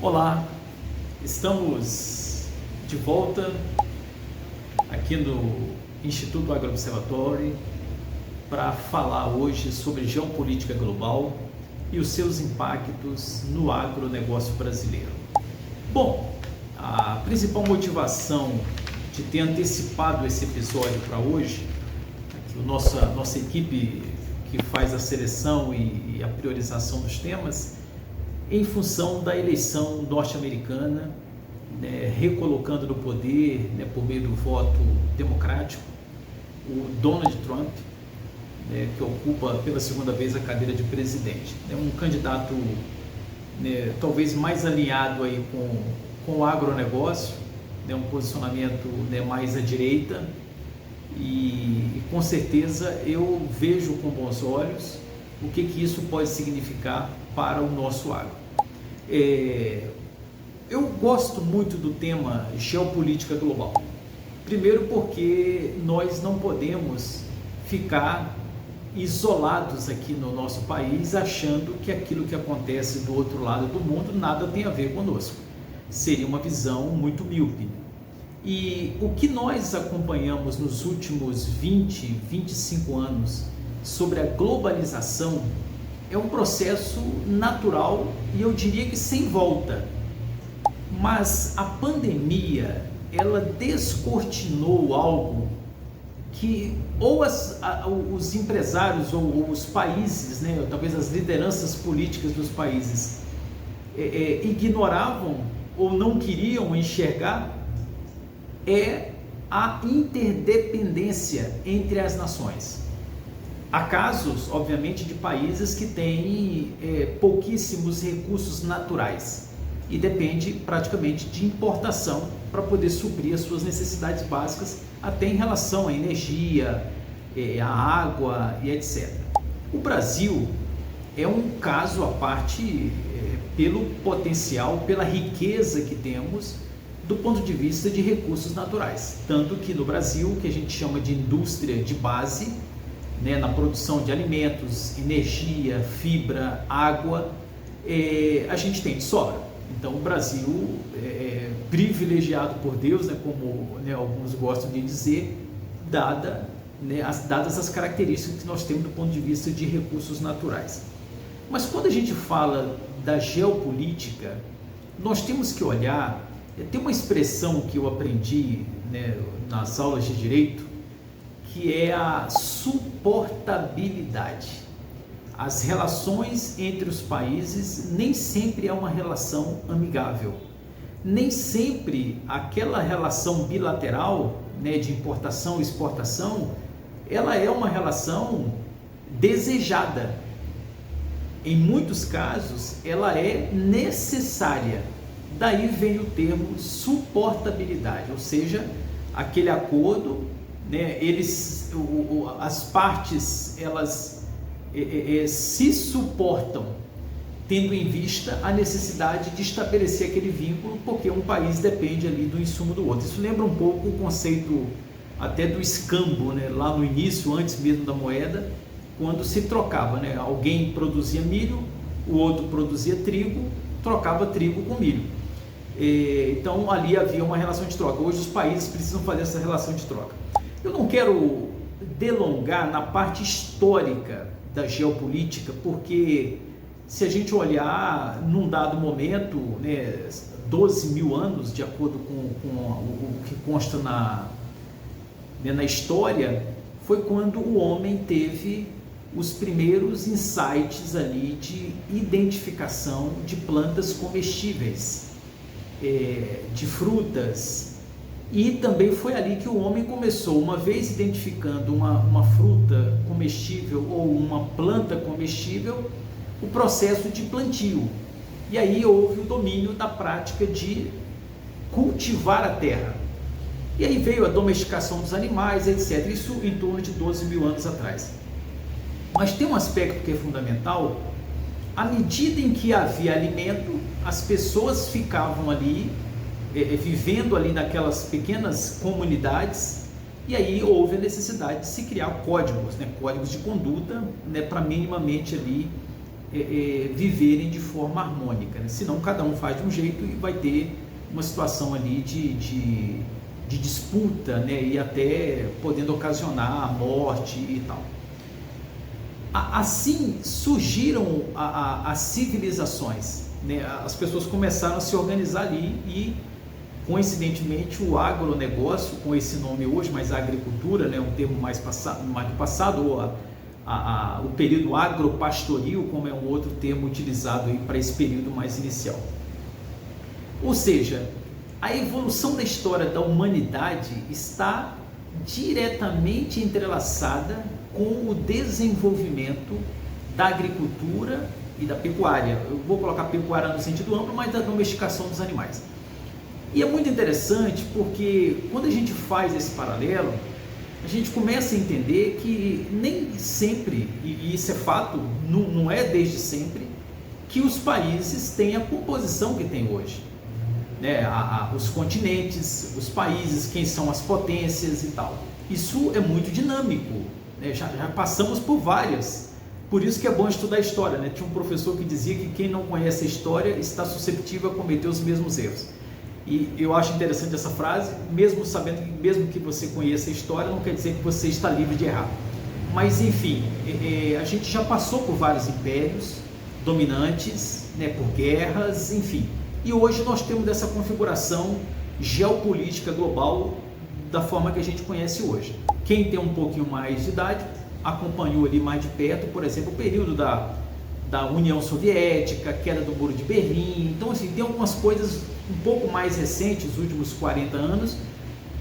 Olá, estamos de volta aqui no Instituto Agroobservatory para falar hoje sobre geopolítica global e os seus impactos no agronegócio brasileiro. Bom, a principal motivação de ter antecipado esse episódio para hoje, que nossa equipe que faz a seleção e a priorização dos temas, em função da eleição norte-americana, recolocando no poder, por meio do voto democrático, o Donald Trump, que ocupa pela segunda vez a cadeira de presidente. É um candidato talvez mais alinhado aí com o agronegócio, um posicionamento mais à direita, e com certeza eu vejo com bons olhos o que isso pode significar para o nosso agro. Eu gosto muito do tema geopolítica global. Primeiro porque nós não podemos ficar isolados aqui no nosso país achando que aquilo que acontece do outro lado do mundo nada tem a ver conosco. Seria uma visão muito míope. E o que nós acompanhamos nos últimos 20, 25 anos sobre a globalização é um processo natural e eu diria que sem volta. Mas a pandemia, ela descortinou algo que ou os empresários ou os países, ou talvez as lideranças políticas dos países ignoravam ou não queriam enxergar, é a interdependência entre as nações. Há casos, obviamente, de países que têm pouquíssimos recursos naturais e depende praticamente de importação para poder suprir as suas necessidades básicas, até em relação à energia, à água e etc. O Brasil é um caso à parte pelo potencial, pela riqueza que temos do ponto de vista de recursos naturais. Tanto que no Brasil, que a gente chama de indústria de base, na produção de alimentos, energia, fibra, água, a gente tem de sobra. Então o Brasil é privilegiado por Deus, como alguns gostam de dizer, dadas as características que nós temos do ponto de vista de recursos naturais. Mas quando a gente fala da geopolítica, nós temos que olhar, tem uma expressão que eu aprendi nas aulas de direito, que é a suportabilidade. As relações entre os países nem sempre é uma relação amigável. Nem sempre aquela relação bilateral, de importação e exportação, ela é uma relação desejada. Em muitos casos, ela é necessária. Daí vem o termo suportabilidade, ou seja, aquele acordo, as partes elas se suportam, tendo em vista a necessidade de estabelecer aquele vínculo, porque um país depende ali do insumo do outro. Isso lembra um pouco o conceito até do escambo, lá no início, antes mesmo da moeda, quando se trocava, alguém produzia milho, o outro produzia trigo, trocava trigo com milho. Então ali havia uma relação de troca. Hoje os países precisam fazer essa relação de troca. Eu não quero delongar na parte histórica da geopolítica, porque se a gente olhar num dado momento, 12 mil anos, de acordo com o que consta na história, foi quando o homem teve os primeiros insights ali de identificação de plantas comestíveis, de frutas, e também foi ali que o homem começou, uma vez identificando uma fruta comestível ou uma planta comestível, o processo de plantio. E aí houve o domínio da prática de cultivar a terra. E aí veio a domesticação dos animais, etc. Isso em torno de 12 mil anos atrás. Mas tem um aspecto que é fundamental. À medida em que havia alimento, as pessoas ficavam ali, vivendo ali naquelas pequenas comunidades, e aí houve a necessidade de se criar códigos, códigos de conduta, para minimamente ali viverem de forma harmônica, né? Senão cada um faz de um jeito e vai ter uma situação ali de disputa, né? E até podendo ocasionar a morte e tal. Assim surgiram as civilizações, né? As pessoas começaram a se organizar ali e, coincidentemente, o agronegócio, com esse nome hoje, mas a agricultura, né? Um termo mais passado, ou o período agropastoril, como é um outro termo utilizado para esse período mais inicial. Ou seja, a evolução da história da humanidade está diretamente entrelaçada com o desenvolvimento da agricultura e da pecuária. Eu vou colocar pecuária no sentido amplo, mas da domesticação dos animais. E é muito interessante porque quando a gente faz esse paralelo, a gente começa a entender que nem sempre, e isso é fato, não é desde sempre, que os países têm a composição que tem hoje, né? Os continentes, os países, quem são as potências e tal. Isso é muito dinâmico, né? Já passamos por várias, por isso que é bom estudar a história, né? Tinha um professor que dizia que quem não conhece a história está susceptível a cometer os mesmos erros. E eu acho interessante essa frase, mesmo sabendo que mesmo que você conheça a história, não quer dizer que você está livre de errar. Mas enfim, a gente já passou por vários impérios dominantes, né, por guerras, enfim. E hoje nós temos essa configuração geopolítica global da forma que a gente conhece hoje. Quem tem um pouquinho mais de idade acompanhou ali mais de perto, por exemplo, o período da União Soviética, queda do Muro de Berlim. Então, assim, tem algumas coisas um pouco mais recentes, os últimos 40 anos,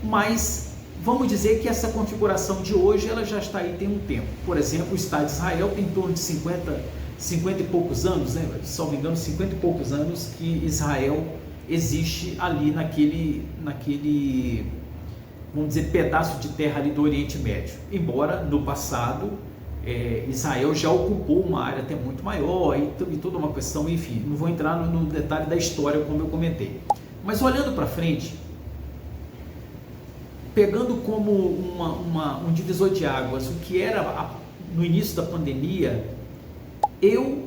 mas vamos dizer que essa configuração de hoje ela já está aí tem um tempo. Por exemplo, o Estado de Israel tem em torno de 50 e poucos anos, né? Se não me engano, 50 e poucos anos que Israel existe ali naquele, vamos dizer, pedaço de terra ali do Oriente Médio. Embora no passado Israel já ocupou uma área até muito maior e toda uma questão, enfim, não vou entrar no detalhe da história como eu comentei. Mas olhando para frente, pegando como um divisor de águas o que era no início da pandemia, eu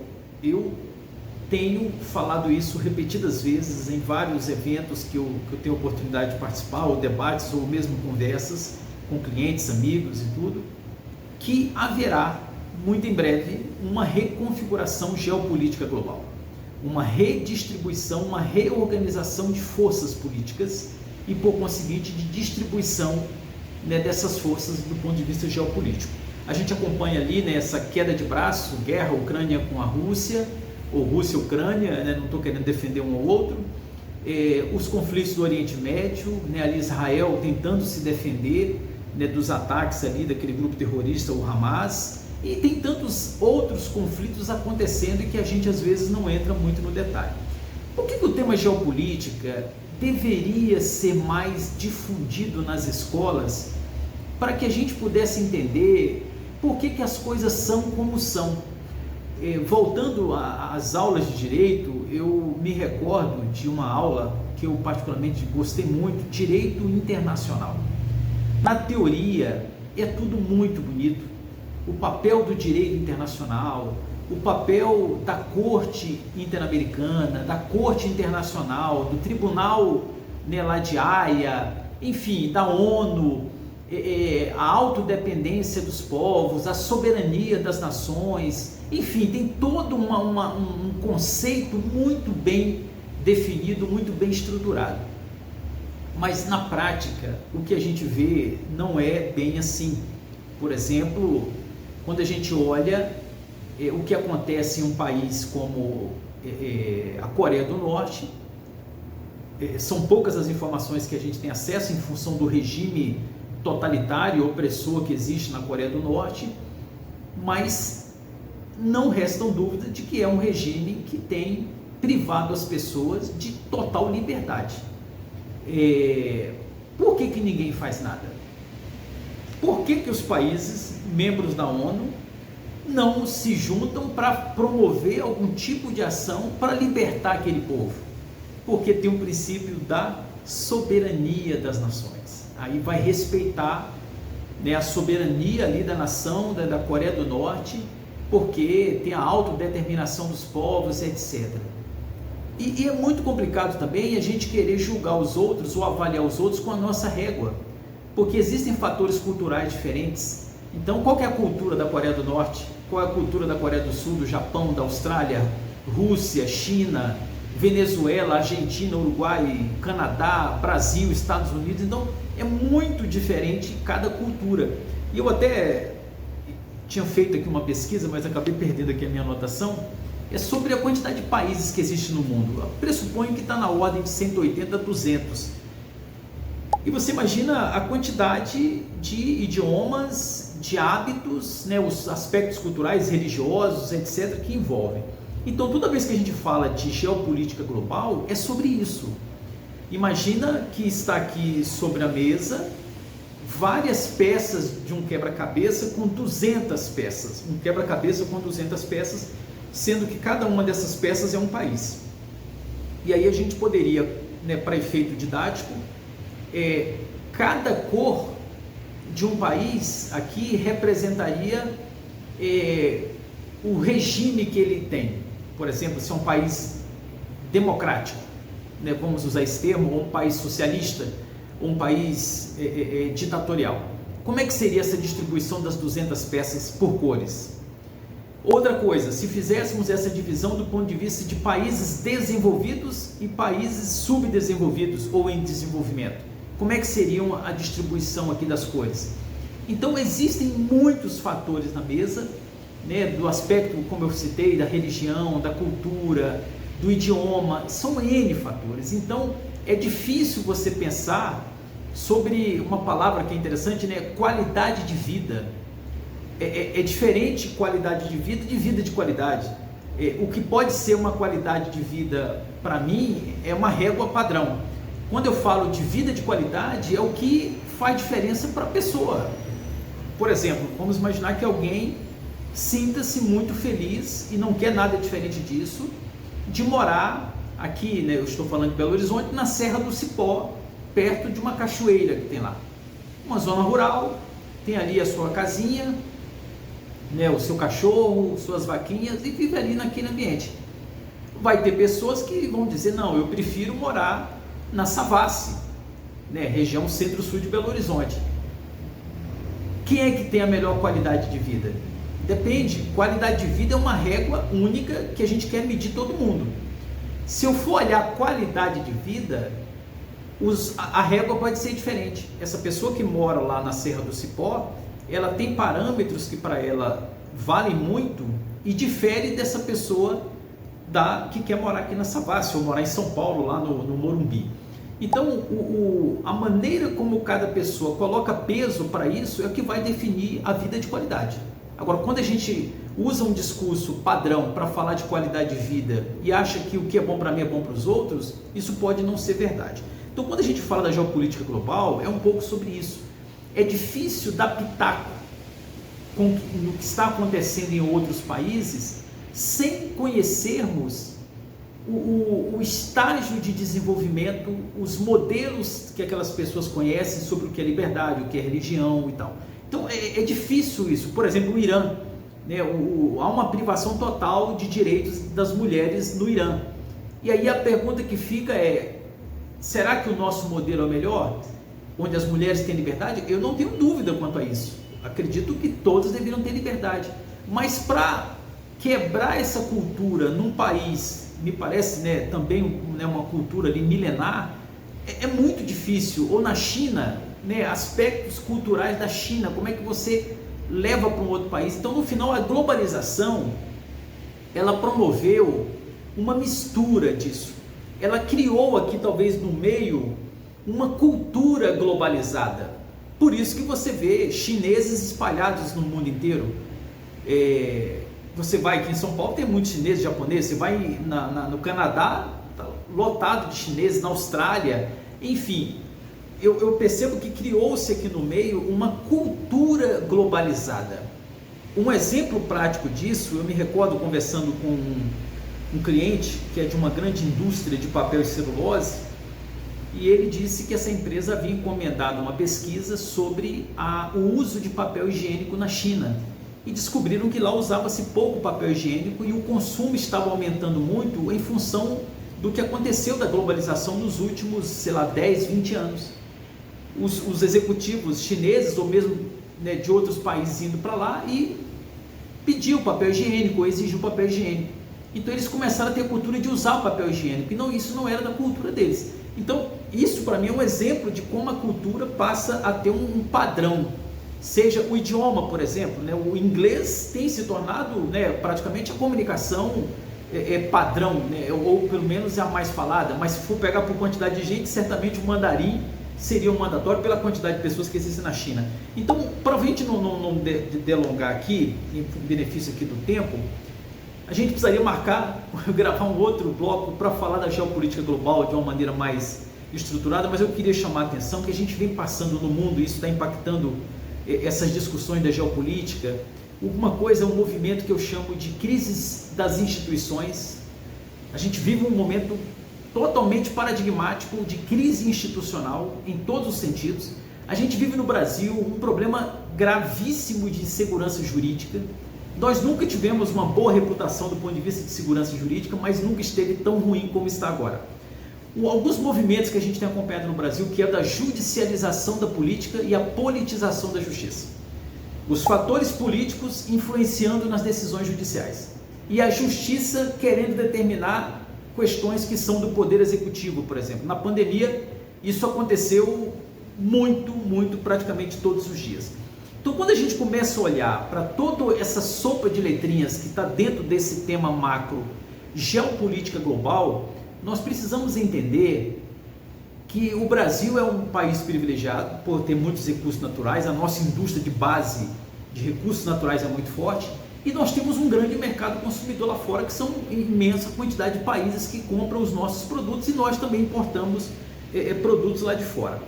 tenho falado isso repetidas vezes em vários eventos que eu tenho oportunidade de participar, ou debates, ou mesmo conversas com clientes, amigos e tudo, que haverá, muito em breve, uma reconfiguração geopolítica global, uma redistribuição, uma reorganização de forças políticas e, por conseguinte, de distribuição, né, dessas forças do ponto de vista geopolítico. A gente acompanha ali, né, essa queda de braço, guerra Ucrânia com a Rússia, ou Rússia e Ucrânia, né, não estou querendo defender um ou outro, os conflitos do Oriente Médio, né, ali Israel tentando se defender, né, dos ataques ali daquele grupo terrorista, o Hamas, e tem tantos outros conflitos acontecendo e que a gente às vezes não entra muito no detalhe. Por que o tema geopolítica deveria ser mais difundido nas escolas para que a gente pudesse entender por que as coisas são como são? Voltando às aulas de direito, eu me recordo de uma aula que eu particularmente gostei muito, Direito Internacional. Na teoria é tudo muito bonito, o papel do direito internacional, o papel da Corte Interamericana, da Corte Internacional, do Tribunal, né, lá de Haia, enfim, da ONU, a autodependência dos povos, a soberania das nações, enfim, tem todo um conceito muito bem definido, muito bem estruturado. Mas na prática, o que a gente vê não é bem assim. Por exemplo, quando a gente olha o que acontece em um país como a Coreia do Norte, são poucas as informações que a gente tem acesso em função do regime totalitário, opressor que existe na Coreia do Norte, mas não restam dúvidas de que é um regime que tem privado as pessoas de total liberdade. Por que ninguém faz nada? Por que os países membros da ONU não se juntam para promover algum tipo de ação para libertar aquele povo? Porque tem o princípio da soberania das nações. Aí vai respeitar, né, a soberania ali da nação da Coreia do Norte porque tem a autodeterminação dos povos, etc. E é muito complicado também a gente querer julgar os outros ou avaliar os outros com a nossa régua, porque existem fatores culturais diferentes. Então, qual que é a cultura da Coreia do Norte? Qual é a cultura da Coreia do Sul, do Japão, da Austrália, Rússia, China, Venezuela, Argentina, Uruguai, Canadá, Brasil, Estados Unidos? Então, é muito diferente cada cultura. E eu até tinha feito aqui uma pesquisa, mas acabei perdendo aqui a minha anotação, é sobre a quantidade de países que existe no mundo. Eu pressuponho que está na ordem de 180 a 200. E você imagina a quantidade de idiomas, de hábitos, né, os aspectos culturais, religiosos, etc., que envolvem. Então, toda vez que a gente fala de geopolítica global, é sobre isso. Imagina que está aqui sobre a mesa várias peças de um quebra-cabeça com 200 peças. Um quebra-cabeça com 200 peças, sendo que cada uma dessas peças é um país. E aí a gente poderia, né, para efeito didático, cada cor de um país aqui representaria o regime que ele tem. Por exemplo, se é um país democrático, né, vamos usar esse termo, ou um país socialista, ou um país ditatorial. Como é que seria essa distribuição das 200 peças por cores? Outra coisa, se fizéssemos essa divisão do ponto de vista de países desenvolvidos e países subdesenvolvidos ou em desenvolvimento, como é que seria a distribuição aqui das cores? Então, existem muitos fatores na mesa, né, do aspecto, como eu citei, da religião, da cultura, do idioma, são N fatores. Então, é difícil você pensar sobre uma palavra que é interessante, né, qualidade de vida. É diferente qualidade de vida de qualidade. O que pode ser uma qualidade de vida para mim é uma régua padrão. Quando eu falo de vida de qualidade, é o que faz diferença para a pessoa. Por exemplo, vamos imaginar que alguém sinta-se muito feliz e não quer nada diferente disso, de morar aqui, né, eu estou falando de Belo Horizonte, na Serra do Cipó, perto de uma cachoeira que tem lá. Uma zona rural, tem ali a sua casinha, né, o seu cachorro, suas vaquinhas, e vive ali naquele ambiente. Vai ter pessoas que vão dizer, não, eu prefiro morar na Savassi, né, região centro-sul de Belo Horizonte. Quem é que tem a melhor qualidade de vida? Depende. Qualidade de vida é uma régua única que a gente quer medir todo mundo. Se eu for olhar qualidade de vida, a régua pode ser diferente. Essa pessoa que mora lá na Serra do Cipó, ela tem parâmetros que para ela valem muito e difere dessa pessoa que quer morar aqui na Savassi ou morar em São Paulo, lá no Morumbi. Então, a maneira como cada pessoa coloca peso para isso é o que vai definir a vida de qualidade. Agora, quando a gente usa um discurso padrão para falar de qualidade de vida e acha que o que é bom para mim é bom para os outros, isso pode não ser verdade. Então, quando a gente fala da geopolítica global, é um pouco sobre isso. É difícil dar pitaco no que está acontecendo em outros países sem conhecermos o estágio de desenvolvimento, os modelos que aquelas pessoas conhecem sobre o que é liberdade, o que é religião e tal. Então é difícil isso. Por exemplo, o Irã, né, há uma privação total de direitos das mulheres no Irã. E aí a pergunta que fica é, será que o nosso modelo é o melhor? Onde as mulheres têm liberdade? Eu não tenho dúvida quanto a isso. Acredito que todas deveriam ter liberdade. Mas para quebrar essa cultura num país, me parece, né, também, né, uma cultura ali milenar, é muito difícil. Ou na China, né, aspectos culturais da China, como é que você leva para um outro país? Então, no final, a globalização, ela promoveu uma mistura disso. Ela criou aqui, talvez no meio, uma cultura globalizada. Por isso que você vê chineses espalhados no mundo inteiro. Você vai aqui em São Paulo, tem muitos chineses, japoneses. Você vai no Canadá, tá lotado de chineses, na Austrália. Enfim, eu percebo que criou-se aqui no meio uma cultura globalizada. Um exemplo prático disso, eu me recordo conversando com um cliente que é de uma grande indústria de papel e celulose, e ele disse que essa empresa havia encomendado uma pesquisa sobre o uso de papel higiênico na China. e descobriram que lá usava-se pouco papel higiênico e o consumo estava aumentando muito em função do que aconteceu da globalização nos últimos, 10, 20 anos. Os executivos chineses ou mesmo, né, de outros países indo para lá e pediam papel higiênico, ou exigiam papel higiênico. Então eles começaram a ter a cultura de usar o papel higiênico e isso não era da cultura deles. Então isso para mim é um exemplo de como a cultura passa a ter um padrão. Seja o idioma, por exemplo, né? O inglês tem se tornado, né, praticamente a comunicação padrão, né? Ou pelo menos é a mais falada, mas se for pegar por quantidade de gente, certamente o mandarim seria um mandatório pela quantidade de pessoas que existem na China. Então, para a gente não delongar aqui, em benefício aqui do tempo, a gente precisaria gravar um outro bloco para falar da geopolítica global de uma maneira mais estruturada, mas eu queria chamar a atenção que a gente vem passando no mundo, isso está impactando essas discussões da geopolítica. Uma coisa é um movimento que eu chamo de crises das instituições. A gente vive um momento totalmente paradigmático de crise institucional em todos os sentidos. A gente vive no Brasil um problema gravíssimo de insegurança jurídica. Nós nunca tivemos uma boa reputação do ponto de vista de segurança jurídica, mas nunca esteve tão ruim como está agora. Alguns movimentos que a gente tem acompanhado no Brasil, que é da judicialização da política e a politização da justiça. Os fatores políticos influenciando nas decisões judiciais e a justiça querendo determinar questões que são do poder executivo, por exemplo. Na pandemia, isso aconteceu muito, praticamente todos os dias. Então, quando a gente começa a olhar para toda essa sopa de letrinhas que está dentro desse tema macro, geopolítica global, nós precisamos entender que o Brasil é um país privilegiado por ter muitos recursos naturais, a nossa indústria de base de recursos naturais é muito forte, e nós temos um grande mercado consumidor lá fora, que são imensa quantidade de países que compram os nossos produtos, e nós também importamos produtos lá de fora.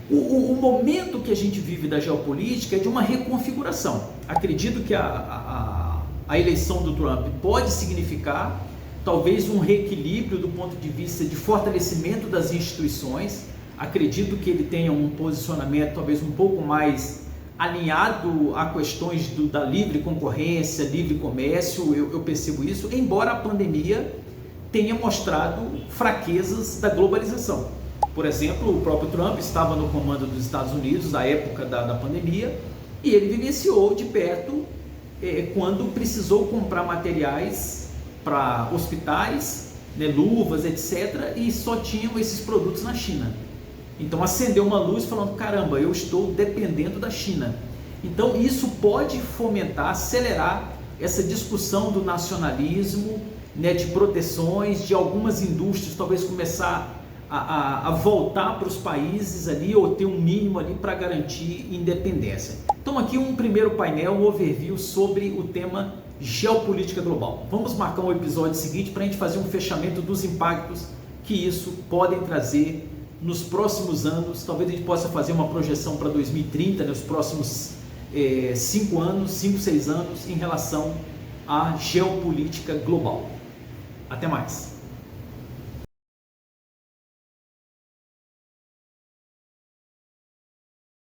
O momento que a gente vive da geopolítica é de uma reconfiguração. Acredito que a eleição do Trump pode significar talvez um reequilíbrio do ponto de vista de fortalecimento das instituições. Acredito que ele tenha um posicionamento talvez um pouco mais alinhado a questões da livre concorrência, livre comércio, eu percebo isso, embora a pandemia tenha mostrado fraquezas da globalização. Por exemplo, o próprio Trump estava no comando dos Estados Unidos na época da pandemia e ele vivenciou de perto quando precisou comprar materiais para hospitais, né, luvas, etc., e só tinham esses produtos na China. Então acendeu uma luz falando, caramba, eu estou dependendo da China. Então isso pode fomentar, acelerar essa discussão do nacionalismo, né, de proteções, de algumas indústrias talvez começar a voltar para os países ali, ou ter um mínimo ali para garantir independência. Então aqui um primeiro painel, um overview sobre o tema geopolítica global. Vamos marcar um episódio seguinte para a gente fazer um fechamento dos impactos que isso podem trazer nos próximos anos. Talvez a gente possa fazer uma projeção para 2030, nos próximos 5 anos, 5, 6 anos, em relação à geopolítica global. Até mais!